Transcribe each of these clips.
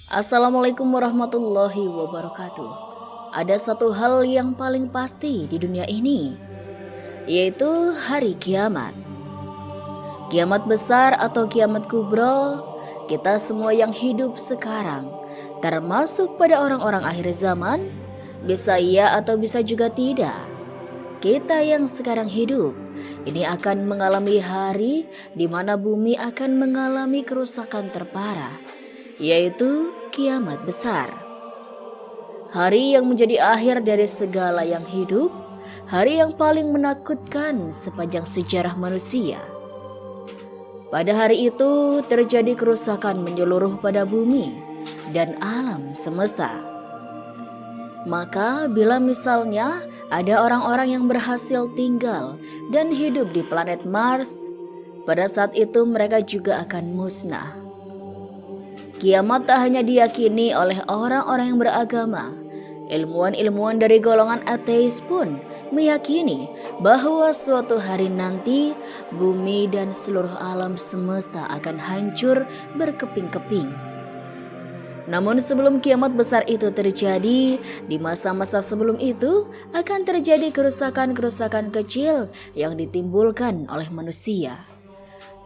Assalamualaikum warahmatullahi wabarakatuh. Ada satu hal yang paling pasti di dunia ini, yaitu hari kiamat. Kiamat besar atau kiamat kubro, kita semua yang hidup sekarang, termasuk pada orang-orang akhir zaman, bisa iya atau bisa juga tidak. Kita yang sekarang hidup, ini akan mengalami hari di mana bumi akan mengalami kerusakan terparah, yaitu kiamat besar. Hari yang menjadi akhir dari segala yang hidup, hari yang paling menakutkan sepanjang sejarah manusia. Pada hari itu terjadi kerusakan menyeluruh pada bumi dan alam semesta. Maka bila misalnya ada orang-orang yang berhasil tinggal dan hidup di planet Mars, pada saat itu mereka juga akan musnah. Kiamat tak hanya diyakini oleh orang-orang yang beragama. Ilmuwan-ilmuwan dari golongan ateis pun meyakini bahwa suatu hari nanti bumi dan seluruh alam semesta akan hancur berkeping-keping. Namun sebelum kiamat besar itu terjadi, di masa-masa sebelum itu akan terjadi kerusakan-kerusakan kecil yang ditimbulkan oleh manusia.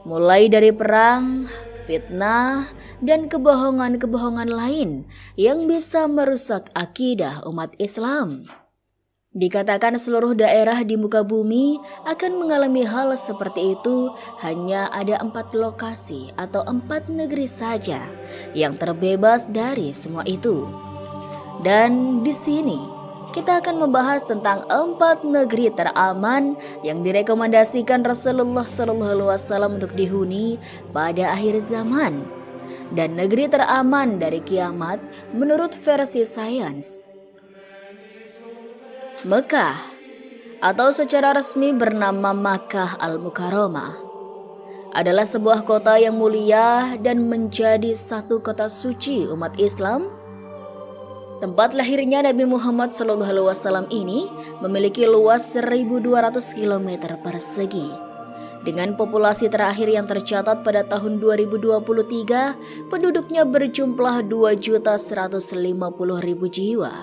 Mulai dari perang, fitnah, dan kebohongan-kebohongan lain yang bisa merusak akidah umat Islam. Dikatakan seluruh daerah di muka bumi akan mengalami hal seperti itu, hanya ada 4 lokasi atau 4 negeri saja yang terbebas dari semua itu. Dan di sini kita akan membahas tentang 4 negeri teraman yang direkomendasikan Rasulullah SAW untuk dihuni pada akhir zaman. Dan negeri teraman dari kiamat menurut versi sains. Mekah, atau secara resmi bernama Makkah Al-Mukarramah, adalah sebuah kota yang mulia dan menjadi satu kota suci umat Islam. Tempat lahirnya Nabi Muhammad SAW ini memiliki luas 1.200 km persegi. Dengan populasi terakhir yang tercatat pada tahun 2023, penduduknya berjumlah 2.150.000 jiwa.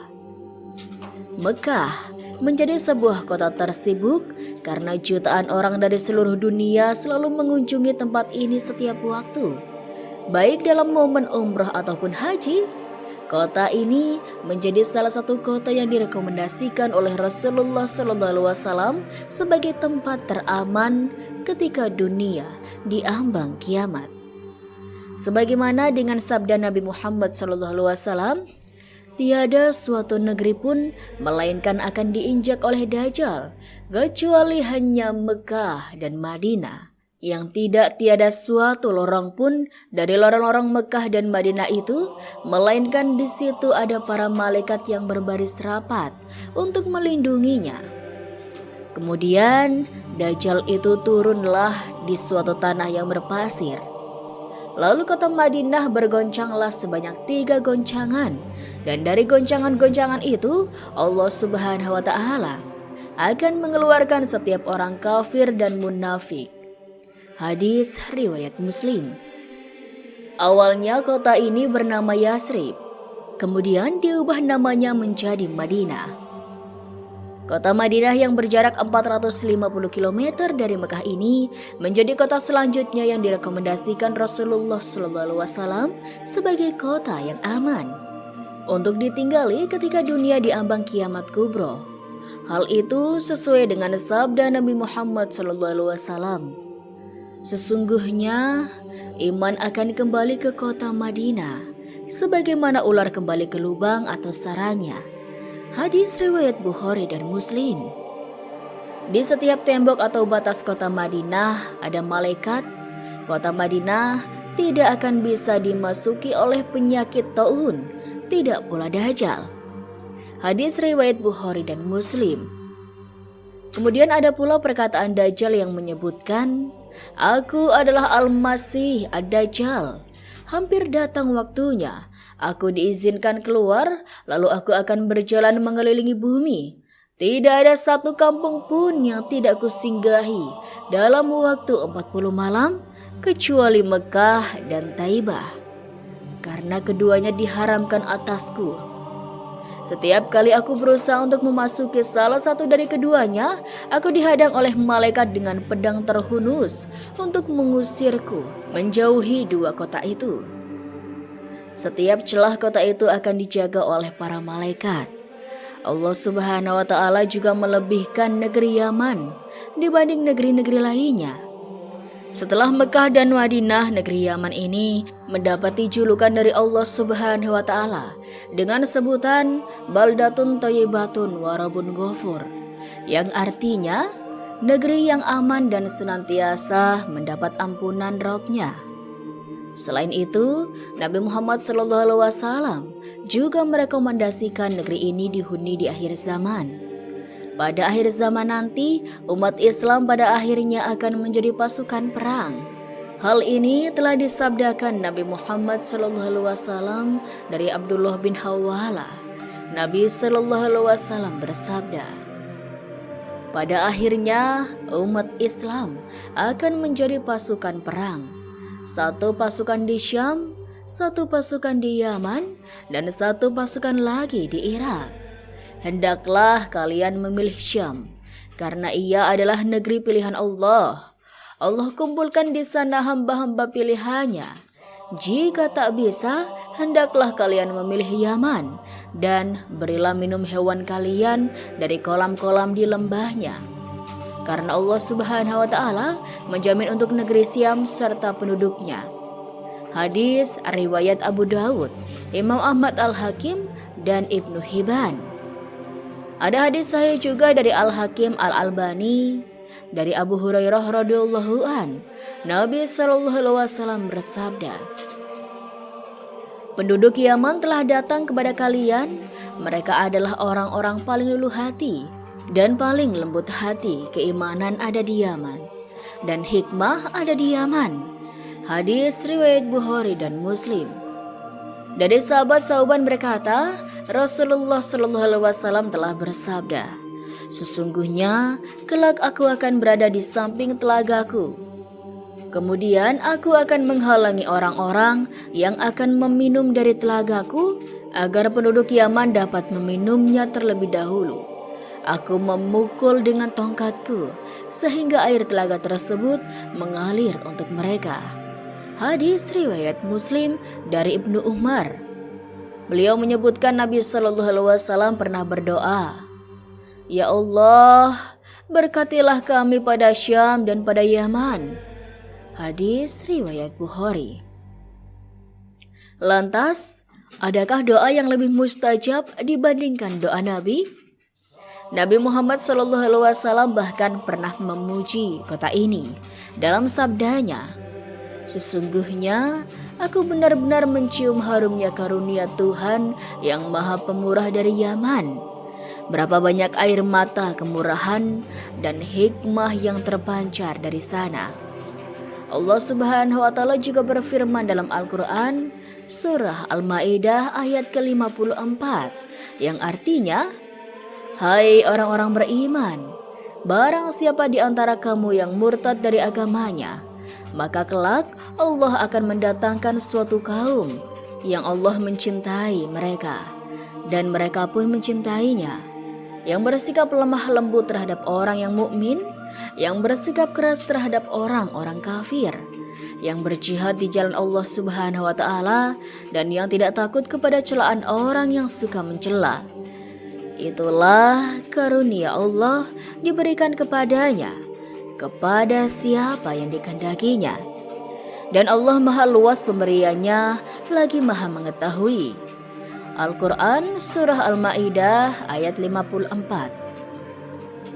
Mekah menjadi sebuah kota tersibuk karena jutaan orang dari seluruh dunia selalu mengunjungi tempat ini setiap waktu. Baik dalam momen umrah ataupun haji, kota ini menjadi salah satu kota yang direkomendasikan oleh Rasulullah SAW sebagai tempat teraman ketika dunia diambang kiamat. Sebagaimana dengan sabda Nabi Muhammad SAW, tiada suatu negeri pun melainkan akan diinjak oleh Dajjal, kecuali hanya Mekah dan Madinah. Yang tiada suatu lorong pun dari lorong-lorong Mekah dan Madinah itu, melainkan di situ ada para malaikat yang berbaris rapat untuk melindunginya. Kemudian Dajjal itu turunlah di suatu tanah yang berpasir. Lalu kota Madinah bergoncanglah sebanyak 3 goncangan, dan dari goncangan-goncangan itu Allah Subhanahu wa Ta'ala akan mengeluarkan setiap orang kafir dan munafik. Hadis riwayat Muslim. Awalnya kota ini bernama Yasrib, kemudian diubah namanya menjadi Madinah. Kota Madinah yang berjarak 450 km dari Mekah ini menjadi kota selanjutnya yang direkomendasikan Rasulullah SAW sebagai kota yang aman untuk ditinggali ketika dunia diambang kiamat kubro. Hal itu sesuai dengan sabda Nabi Muhammad SAW. Sesungguhnya iman akan kembali ke kota Madinah sebagaimana ular kembali ke lubang atau sarangnya. Hadis riwayat Bukhari dan Muslim. Di setiap tembok atau batas kota Madinah ada malaikat. Kota Madinah tidak akan bisa dimasuki oleh penyakit taun, tidak pula Dajjal. Hadis riwayat Bukhari dan Muslim. Kemudian ada pula perkataan Dajjal yang menyebutkan, "Aku adalah Al-Masih Ad-Dajjal. Hampir datang waktunya. Aku diizinkan keluar, lalu aku akan berjalan mengelilingi bumi. Tidak ada satu kampung pun yang tidak kusinggahi dalam waktu 40 malam, kecuali Mekah dan Taibah." karena keduanya diharamkan atasku. Setiap kali aku berusaha untuk memasuki salah satu dari keduanya, aku dihadang oleh malaikat dengan pedang terhunus untuk mengusirku menjauhi dua kota itu. Setiap celah kota itu akan dijaga oleh para malaikat. Allah Subhanahu wa Ta'ala juga melebihkan negeri Yaman dibanding negeri-negeri lainnya. Setelah Mekah dan Madinah, negeri Yaman ini mendapati julukan dari Allah Subhanahu wa Ta'ala dengan sebutan Baldatun Thayyibatun wa Rabbun Ghafur, yang artinya negeri yang aman dan senantiasa mendapat ampunan Rabb-Nya. Selain itu, Nabi Muhammad SAW juga merekomendasikan negeri ini dihuni di akhir zaman. Pada akhir zaman nanti, umat Islam pada akhirnya akan menjadi pasukan perang. Hal ini telah disabdakan Nabi Muhammad SAW dari Abdullah bin Hawala. Nabi SAW bersabda, pada akhirnya umat Islam akan menjadi pasukan perang. Satu pasukan di Syam, satu pasukan di Yaman, dan satu pasukan lagi di Irak. Hendaklah kalian memilih Syam, karena ia adalah negeri pilihan Allah. Allah kumpulkan di sana hamba-hamba pilihannya. Jika tak bisa, hendaklah kalian memilih Yaman, dan berilah minum hewan kalian dari kolam-kolam di lembahnya. Karena Allah Subhanahu wa Ta'ala menjamin untuk negeri Syam serta penduduknya. Hadis riwayat Abu Dawud, Imam Ahmad Al-Hakim, dan Ibnu Hibban. Ada hadis sahih juga dari Al-Hakim Al-Albani dari Abu Hurairah radhiyallahu an. Nabi SAW bersabda, penduduk Yaman telah datang kepada kalian. Mereka adalah orang-orang paling luluh hati dan paling lembut hati. Keimanan ada di Yaman dan hikmah ada di Yaman. Hadis riwayat Bukhari dan Muslim. Dari sahabat Sauban berkata, Rasulullah SAW telah bersabda, sesungguhnya kelak aku akan berada di samping telagaku. Kemudian aku akan menghalangi orang-orang yang akan meminum dari telagaku agar penduduk Yaman dapat meminumnya terlebih dahulu. Aku memukul dengan tongkatku sehingga air telaga tersebut mengalir untuk mereka. Hadis riwayat Muslim dari Ibnu Umar. Beliau menyebutkan Nabi SAW pernah berdoa, ya Allah, berkatilah kami pada Syam dan pada Yaman. Hadis riwayat Bukhari. Lantas, adakah doa yang lebih mustajab dibandingkan doa Nabi? Nabi Muhammad SAW bahkan pernah memuji kota ini dalam sabdanya, sesungguhnya aku benar-benar mencium harumnya karunia Tuhan yang maha pemurah dari Yaman. Berapa banyak air mata kemurahan dan hikmah yang terpancar dari sana. Allah Subhanahu wa Ta'ala juga berfirman dalam Al-Quran, surah Al-Ma'idah ayat ke-54, yang artinya, hai orang-orang beriman, barang siapa di antara kamu yang murtad dari agamanya, maka kelak Allah akan mendatangkan suatu kaum yang Allah mencintai mereka, dan mereka pun mencintainya, yang bersikap lemah lembut terhadap orang yang mukmin, yang bersikap keras terhadap orang-orang kafir, yang berjihad di jalan Allah Subhanahu wa Ta'ala, dan yang tidak takut kepada celaan orang yang suka mencela. Itulah karunia Allah diberikan kepadanya, kepada siapa yang dikehendakinya. Dan Allah maha luas pemberiannya, lagi maha mengetahui. Al-Quran surah Al-Ma'idah ayat 54.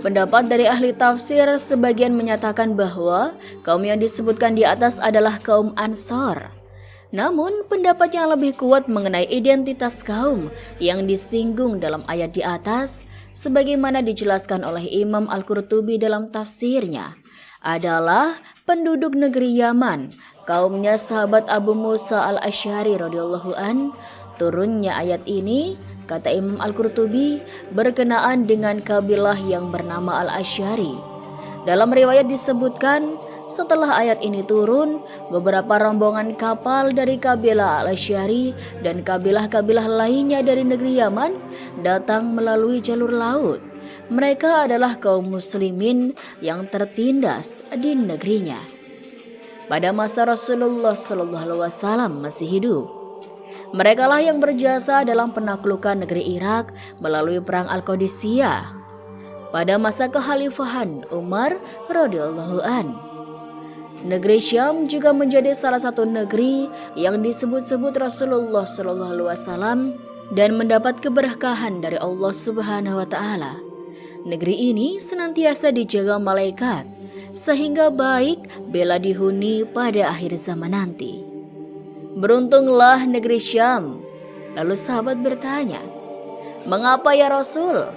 Pendapat dari ahli tafsir sebagian menyatakan bahwa kaum yang disebutkan di atas adalah kaum Ansor. Namun pendapat yang lebih kuat mengenai identitas kaum yang disinggung dalam ayat di atas, sebagaimana dijelaskan oleh Imam Al-Qurtubi dalam tafsirnya, adalah penduduk negeri Yaman, kaumnya sahabat Abu Musa Al-Asy'ari radhiyallahu an. Turunnya ayat ini, kata Imam Al-Qurtubi, berkenaan dengan kabilah yang bernama Al-Asy'ari. Dalam riwayat disebutkan, Setelah ayat ini turun, beberapa rombongan kapal dari kabilah Al-Asy'ari dan kabilah-kabilah lainnya dari negeri Yaman datang melalui jalur laut. Mereka adalah kaum muslimin yang tertindas di negerinya pada masa Rasulullah SAW masih hidup. Merekalah yang berjasa dalam penaklukan negeri Irak melalui perang Al-Qadisiyah pada masa kekhalifahan Umar radhiyallahu an. Negeri Syam juga menjadi salah satu negeri yang disebut-sebut Rasulullah SAW dan mendapat keberkahan dari Allah Subhanahu wa taala. Negeri ini senantiasa dijaga malaikat sehingga baik bila dihuni pada akhir zaman nanti. Beruntunglah negeri Syam. Lalu sahabat bertanya, "Mengapa ya Rasul?"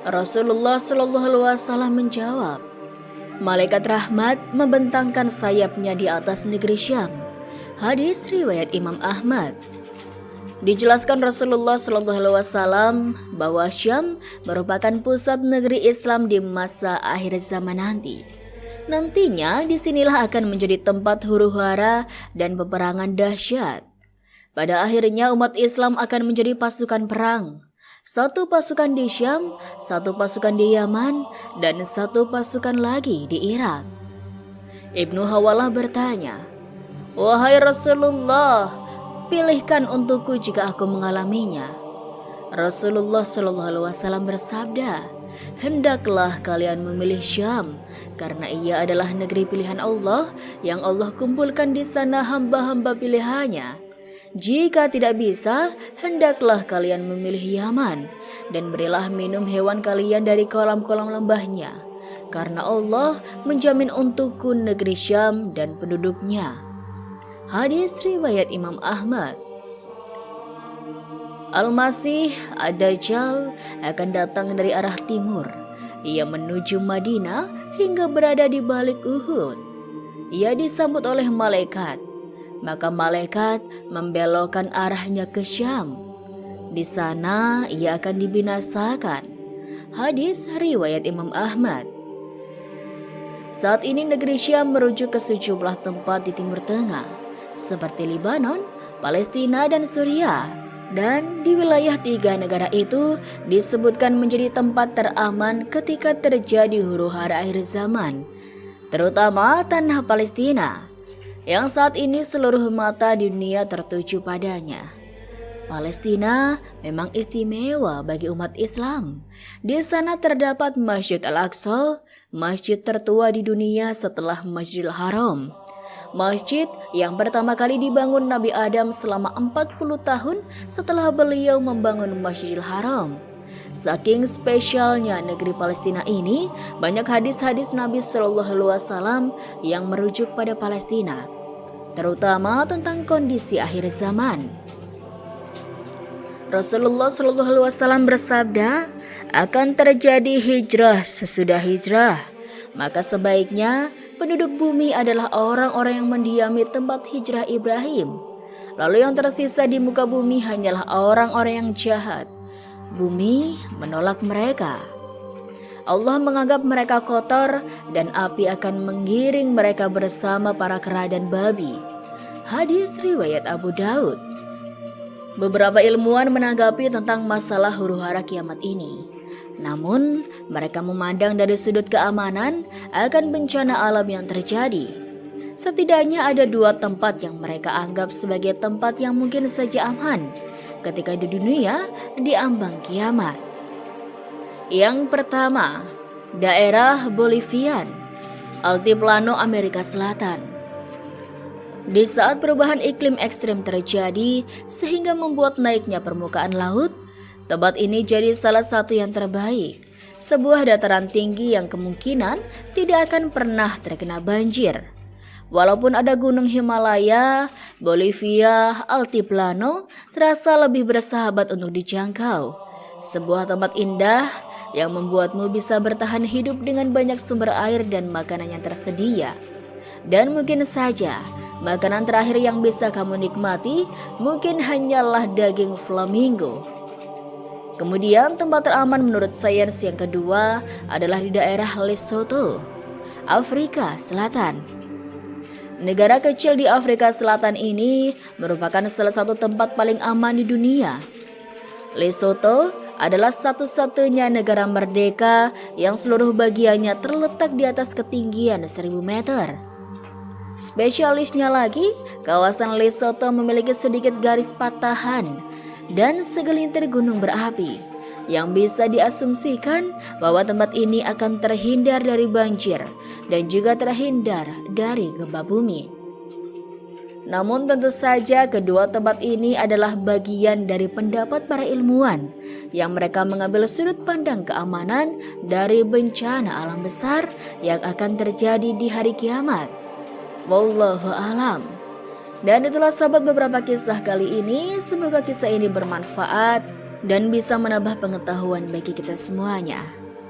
Rasulullah SAW menjawab, "Malaikat rahmat membentangkan sayapnya di atas negeri Syam." Hadis riwayat Imam Ahmad. Dijelaskan Rasulullah SAW bahwa Syam merupakan pusat negeri Islam di masa akhir zaman nanti. Nantinya disinilah akan menjadi tempat huru-hara dan peperangan dahsyat. Pada akhirnya umat Islam akan menjadi pasukan perang. Satu pasukan di Syam, satu pasukan di Yaman, dan satu pasukan lagi di Irak. Ibnu Hawalah bertanya, "Wahai Rasulullah, pilihkan untukku jika aku mengalaminya." Rasulullah SAW bersabda, "Hendaklah kalian memilih Syam, karena ia adalah negeri pilihan Allah yang Allah kumpulkan di sana hamba-hamba pilihannya. Jika tidak bisa, hendaklah kalian memilih Yaman, dan berilah minum hewan kalian dari kolam-kolam lembahnya, karena Allah menjamin untukku negeri Syam dan penduduknya." Hadis riwayat Imam Ahmad. Al-Masih Ad-Dajjal akan datang dari arah timur. Ia menuju Madinah hingga berada di balik Uhud. Ia disambut oleh malaikat. Maka malaikat membelokkan arahnya ke Syam. Di sana ia akan dibinasakan. Hadis riwayat Imam Ahmad. Saat ini negeri Syam merujuk ke sejumlah tempat di Timur Tengah, seperti Lebanon, Palestina, dan Suriah. Dan di wilayah tiga negara itu disebutkan menjadi tempat teraman ketika terjadi huru-hara akhir zaman, terutama tanah Palestina, yang saat ini seluruh mata di dunia tertuju padanya. Palestina memang istimewa bagi umat Islam. Di sana terdapat Masjid Al-Aqsa, masjid tertua di dunia setelah Masjidil Haram. Masjid yang pertama kali dibangun Nabi Adam selama 40 tahun setelah beliau membangun Masjidil Haram. Saking spesialnya negeri Palestina ini, banyak hadis-hadis Nabi SAW yang merujuk pada Palestina, terutama tentang kondisi akhir zaman. Rasulullah SAW bersabda, "Akan terjadi hijrah sesudah hijrah. Maka sebaiknya penduduk bumi adalah orang-orang yang mendiami tempat hijrah Ibrahim. Lalu yang tersisa di muka bumi hanyalah orang-orang yang jahat. Bumi menolak mereka. Allah menganggap mereka kotor dan api akan menggiring mereka bersama para kera dan babi." Hadis riwayat Abu Daud. Beberapa ilmuwan menanggapi tentang masalah huru-hara kiamat ini. Namun, mereka memandang dari sudut keamanan akan bencana alam yang terjadi. Setidaknya ada dua tempat yang mereka anggap sebagai tempat yang mungkin saja aman ketika di dunia diambang kiamat. Yang pertama, daerah Bolivian, Altiplano, Amerika Selatan. Di saat perubahan iklim ekstrim terjadi sehingga membuat naiknya permukaan laut, tempat ini jadi salah satu yang terbaik. Sebuah dataran tinggi yang kemungkinan tidak akan pernah terkena banjir. Walaupun ada gunung Himalaya, Bolivia, Altiplano terasa lebih bersahabat untuk dijangkau. Sebuah tempat indah yang membuatmu bisa bertahan hidup dengan banyak sumber air dan makanan yang tersedia. Dan mungkin saja makanan terakhir yang bisa kamu nikmati mungkin hanyalah daging flamingo. Kemudian tempat teraman menurut sains yang kedua adalah di daerah Lesotho, Afrika Selatan. Negara kecil di Afrika Selatan ini merupakan salah satu tempat paling aman di dunia. Lesotho adalah satu-satunya negara merdeka yang seluruh bagiannya terletak di atas ketinggian 1000 meter. Spesialisnya lagi, kawasan Lesotho memiliki sedikit garis patahan dan segelintir gunung berapi yang bisa diasumsikan bahwa tempat ini akan terhindar dari banjir dan juga terhindar dari gempa bumi. Namun tentu saja kedua tempat ini adalah bagian dari pendapat para ilmuwan yang mereka mengambil sudut pandang keamanan dari bencana alam besar yang akan terjadi di hari kiamat. Wallahu alam. Dan itulah sahabat beberapa kisah kali ini. Semoga kisah ini bermanfaat dan bisa menambah pengetahuan bagi kita semuanya.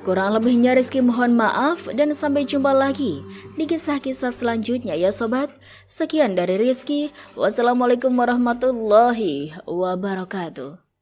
Kurang lebihnya Rizky mohon maaf dan sampai jumpa lagi di kisah-kisah selanjutnya ya sobat. Sekian dari Rizky. Wassalamualaikum warahmatullahi wabarakatuh.